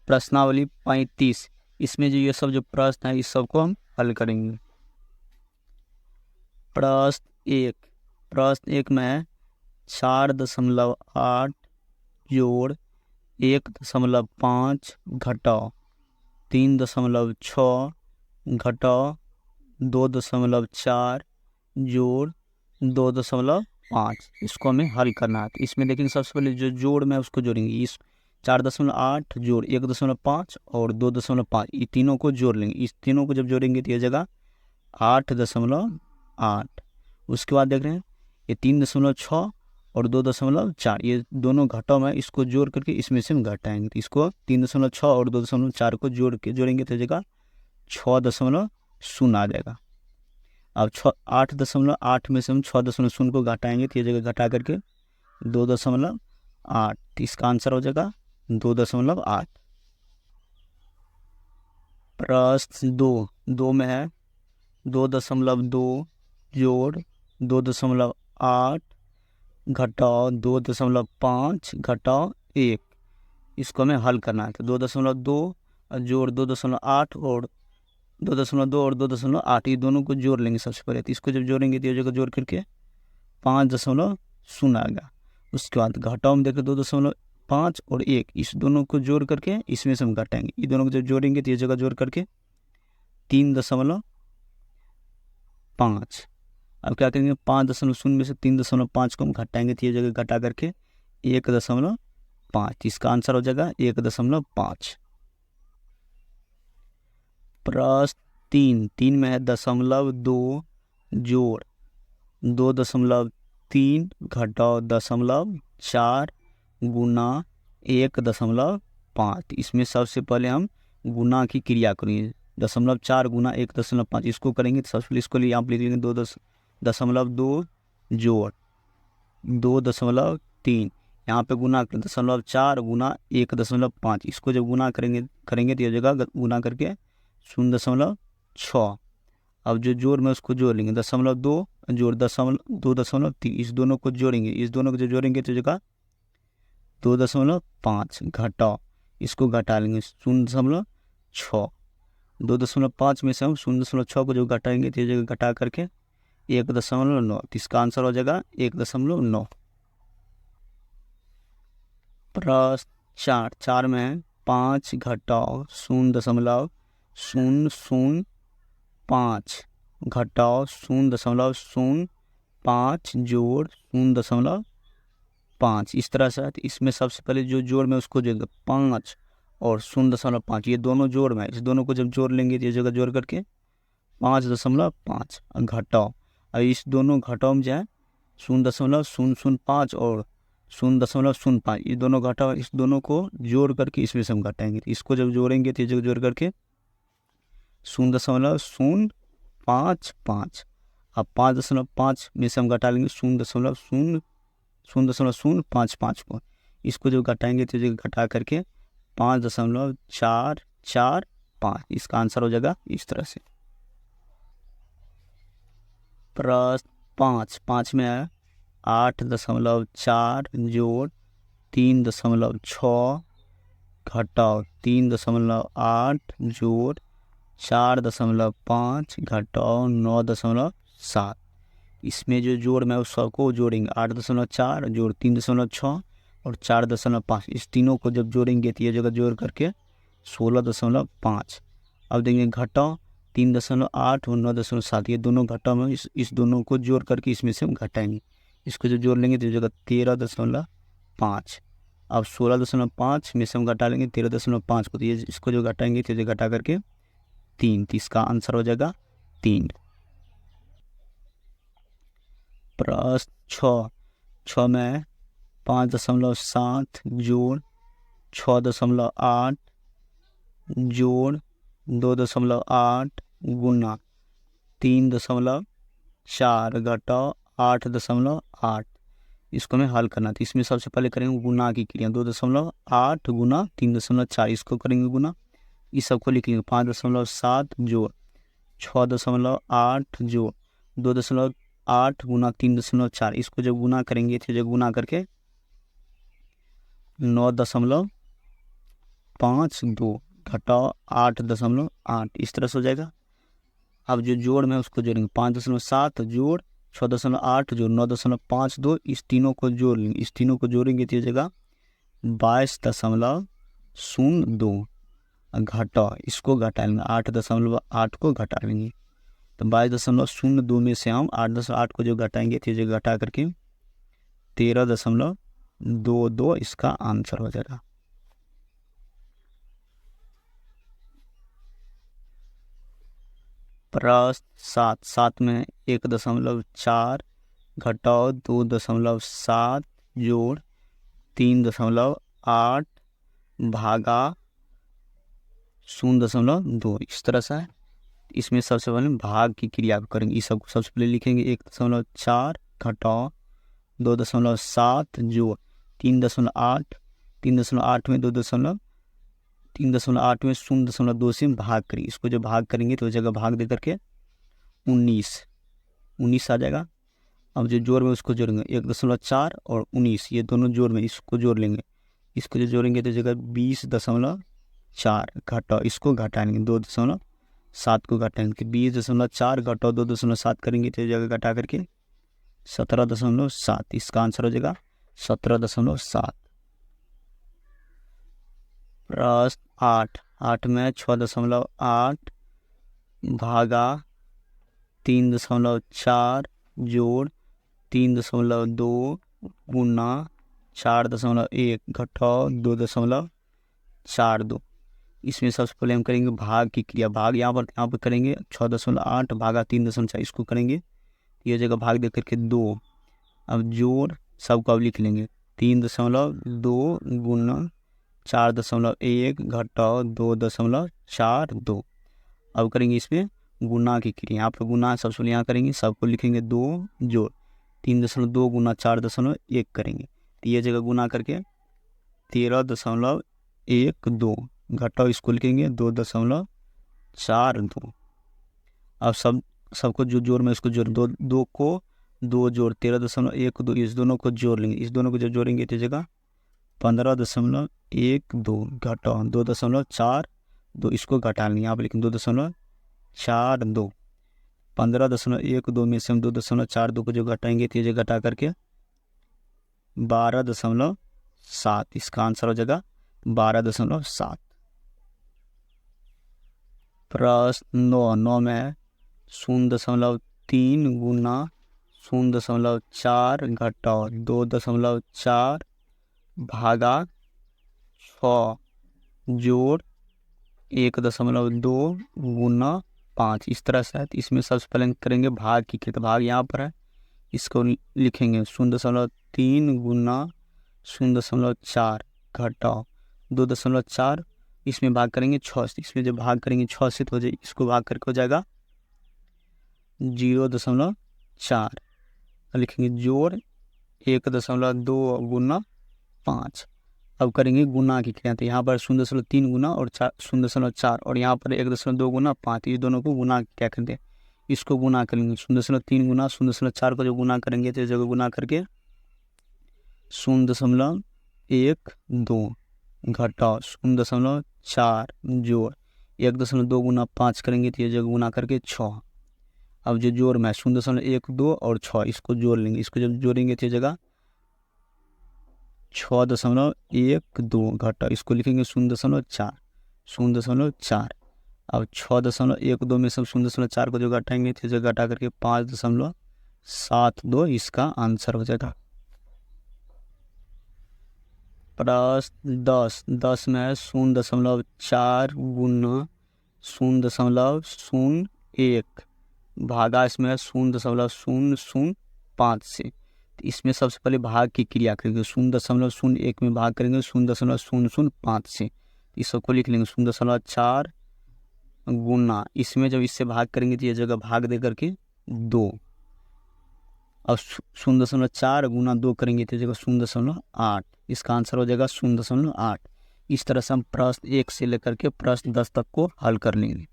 प्रश्नावली 35, इसमें जो ये सब जो प्रश्न है इस सबको हम हल करेंगे। प्रश्न एक में है 4.8 जोड़ 1.5 घटाओ 3.6 घटाओ 2.4 जोड़ 2.5, इसको हमें हल करना है। तो इसमें देखेंगे सबसे पहले जो जोड़ में उसको जोड़ेंगे, इस 4.8 जोड़ 1.5 और 2.5, ये तीनों को जोड़ लेंगे। इस तीनों को जब जोड़ेंगे तो ये जगह 8.8। उसके बाद देख रहे हैं ये 3.6 और 2.4, ये दोनों घटाओ में इसको जोड़ करके इसमें से हम घटाएंगे। तो इसको 3.6 और 2.4 को जोड़ेंगे तो जगह 6.0 आ जाएगा। अब 8.8 में से हम 6.0 को घटाएंगे तो ये जगह घटा करके 2.8, तो इसका आंसर हो जाएगा 2.8। प्रश्न 2 में है 2.2 जोड़ 2.8 घटाओ 2.5 घटाओ 1, इसको हमें हल करना है। तो 2.2 जोड़ 2.8 और 2.2 और 2.8, ये दोनों को जोड़ लेंगे सबसे पहले। तो इसको जब जोड़ेंगे तो ये जगह जोड़ करके 5.0 आएगा। उसके बाद घटाओ में देखें 2.5 और 1, इस दोनों को जोड़ करके इसमें से हम घटाएंगे। ये दोनों को जब जोड़ेंगे तो ये जगह जोड़ करके 3.5। अब क्या करेंगे 5.0 में से 3.5 को हम घटाएंगे तो ये जगह घटा करके 1.5, इसका आंसर हो जाएगा 1.5। प्रश्न 3 में है 0.2 जोड़ 2.3 घटाओ 0.4 गुना 1.5, इसमें सबसे पहले हम गुना की क्रिया करेंगे। 0.4 गुना 1.5, इसको करेंगे तो सबसे पहले इसको लिए आप लिख लेंगे 2.2 जोड़ 2.3, यहाँ पे गुना करें 0.4 गुना 1.5, इसको जब गुना करेंगे तो ये जगह गुना करके 0.6। अब जो जोड़ में उसको जोड़ लेंगे 0.2 जोड़ 2.3, इस दोनों को जोड़ेंगे। इस दोनों को जब जोड़ेंगे तो जगह 2.5 घटाओ, इसको घटा लेंगे 0.6। 2.5 में से हम 0.6 को जो घटाएंगे तो ये जगह घटा करके 1.9, तो इसका आंसर हो जाएगा 1.9। प्रश्न 4 में है 5 घटाओ 0.005 घटाओ 0.05 जोड़ 0.5, इस तरह से। तो इसमें सबसे पहले जो जोड़ में उसको जोड़ेंगे 5 और 0.5, ये दोनों जोड़ में, इस दोनों को जब जोड़ लेंगे तो ये जगह जोड़ करके 5.5 घटाओ। अब इस दोनों घटाओ में जो है 0.005 और 0.05, ये दोनों घटाओ, इस दोनों को जोड़ करके इसमें से हम घटाएंगे। इसको जब जोड़ेंगे तो ये जगह जोड़ करके 0.055। अब 5.5 में से हम घटा लेंगे 0.055 को, इसको जो घटाएंगे तो जगह घटा करके 5.445, इसका आंसर हो जाएगा इस तरह से। प्रश्न 5 में है 8.4 जोड़ 3.6 घटाओ 3.8 जोड़ 4.5 घटाओ 9.7, इसमें जो जोड़ में उस सबको जोड़ेंगे। 8.4 जोड़ 3.6 और 4.5, इस तीनों को जब जोड़ेंगे तो ये जगह जोड़ करके 16.5। अब देंगे घटाओ 3.8 और 9.7, ये दोनों घटाओ में इस दोनों को जोड़ करके इसमें से हम घटाएंगे। इसको जब जोड़ लेंगे तो जगह 13.5। अब 16.5 में से हम घटा लेंगे 13.5 को, तो ये इसको जो घटाएंगे तो घटा करके 3, तो इसका आंसर हो जाएगा 3। प्रश्न 6 में 5.7 जोड़ 6.8 जोड़ 2.8 गुना 3.4 घटाओ 8.8, इसको हमें हल करना था। इसमें सबसे पहले करेंगे गुना की क्रिया। 2.8 गुना 3.4, इसको करेंगे गुना, इस सबको लिख लेंगे। 5.7 जोड़ 6.8 जोड़ 2.8 गुना 3.4, इसको जब गुना करेंगे तो जब गुना करके 5 घटाओ 8.8 इस तरह से हो जाएगा। अब जो जोड़ में उसको जोड़ेंगे 5.7 जोड़ 6.8 जोड़ 9.52 इस तीनों को जोड़ लेंगे। इस तीनों को जोड़ेंगे तो ये जगह 22.02 घटाओ इसको घटा लेंगे 8.8 को घटा लेंगे तो 22.02 में से हम 8.8 को जो घटाएंगे तो ये जगह घटा करके 13.22 इसका आंसर हो जाएगा। प्रश्न 7 में 1.4 घटाओ 2.7 जोड़ 3.8 भागा 0.2 इस तरह से है। इसमें सबसे पहले भाग की क्रिया करेंगे। इस सब सबसे पहले लिखेंगे 1.4 घटाओ 2.7 जोड़ 3.8 3.8 में 3.8 में 0.2 से भाग करेंगे। इसको जब भाग करेंगे तो जगह भाग दे करके 19 आ जाएगा। अब जो जोड़ में उसको जोड़ेंगे 1.4 और 19 ये दोनों जोड़ में इसको जोड़ लेंगे। इसको जो जोड़ेंगे तो जगह 20.4 घटाओ इसको घटाएंगे 2.7 को घटाएंगे 20.4 घटाओ 2.7 करेंगे तो जगह घटा करके 17.7 इसका आंसर हो जाएगा 17.7। प्रश्न 8 में 6.8 भागा 3.4 जोड़ 3.2 गुना 4.1 घटाओ 2.42 इसमें सबसे पहले हम करेंगे भाग की क्रिया। भाग यहाँ पर करेंगे 6.8 भागा 3.4 इसको करेंगे ये जगह भाग दे करके 2। अब जोड़ सबको अब लिख लेंगे 3.2 गुना 4.1 घटाओ 2.42 अब करेंगे इसमें गुना की क्रिया। यहाँ पर गुना सबसे पहले यहाँ करेंगे सबको लिखेंगे 2 जोड़ 3.2 गुना 4.1 करेंगे तो ये जगह गुना करके 13.12 घटाओ इसको लिखेंगे 2.42। अब सबको जो जोड़ में इसको जोड़ 2 को 2 जोड़ 13.12 इस दोनों को जोड़ लेंगे। इस दोनों को जब जोड़ेंगे तो जगह 15.12 घटाओ 2.42 इसको घटा लेंगे। यहाँ पर लेकिन 2.42 15.12 में से हम 2.42 को जो घटाएंगे तो ये घटा करके 12.7 इसका आंसर हो जाएगा 12.7। प्रश्न 9 में 0.3 गुना 0.4 घटाओ 2.4 भागा 6 जोड़ 1.2 गुना 5 इस तरह से है। तो इसमें सबसे पहले करेंगे भाग की क्रिया। भाग यहाँ पर है इसको लिखेंगे 0.3 गुना 0.4 घटाओ 2.4 इसमें भाग करेंगे 6 से। इसमें जब भाग करेंगे 6 से तो हो जाए इसको भाग करके हो जाएगा 0.4 लिखेंगे जोड़ 1.2 गुना 5। अब करेंगे गुना की क्रिया। तो यहाँ पर 0.3 गुना और 0.4 और यहाँ पर 1.2 गुना 5 ये दोनों को गुना क्या करते हैं इसको गुना करेंगे 0.3 गुना 0.4 को जो गुना करेंगे तो जगह गुना करके 0.12 घटाओ 0.4 जोड़ 1.2 गुना 5 करेंगे तो ये जगह गुना करके 6। अब जो जोड़ में 0.12 और 6 इसको जोड़ लेंगे। इसको जब जोड़ेंगे तो ये जगह 6.12 घटाओ इसको लिखेंगे 0.4। अब 6.12 में सब 0.4 को जो घटाएंगे तो जगह घटा करके 5.72 इसका आंसर हो जाएगा। प्रश्न 10 में 0.4 गुना 0.01 भागा इसमें 0.005 से। तो इसमें सबसे पहले भाग की क्रिया करेंगे 0.01 में भाग करेंगे 0.005 से। इस सबको लिख लेंगे 0.4 गुना इसमें जब इससे भाग करेंगे तो ये जगह भाग दे करके 2। अब 0.4 गुना 2 करेंगे तो जगह 0.8 इसका आंसर हो जाएगा 0.8। इस तरह से हम प्रश्न 1 से लेकर के प्रश्न 10 तक को हल कर लेंगे।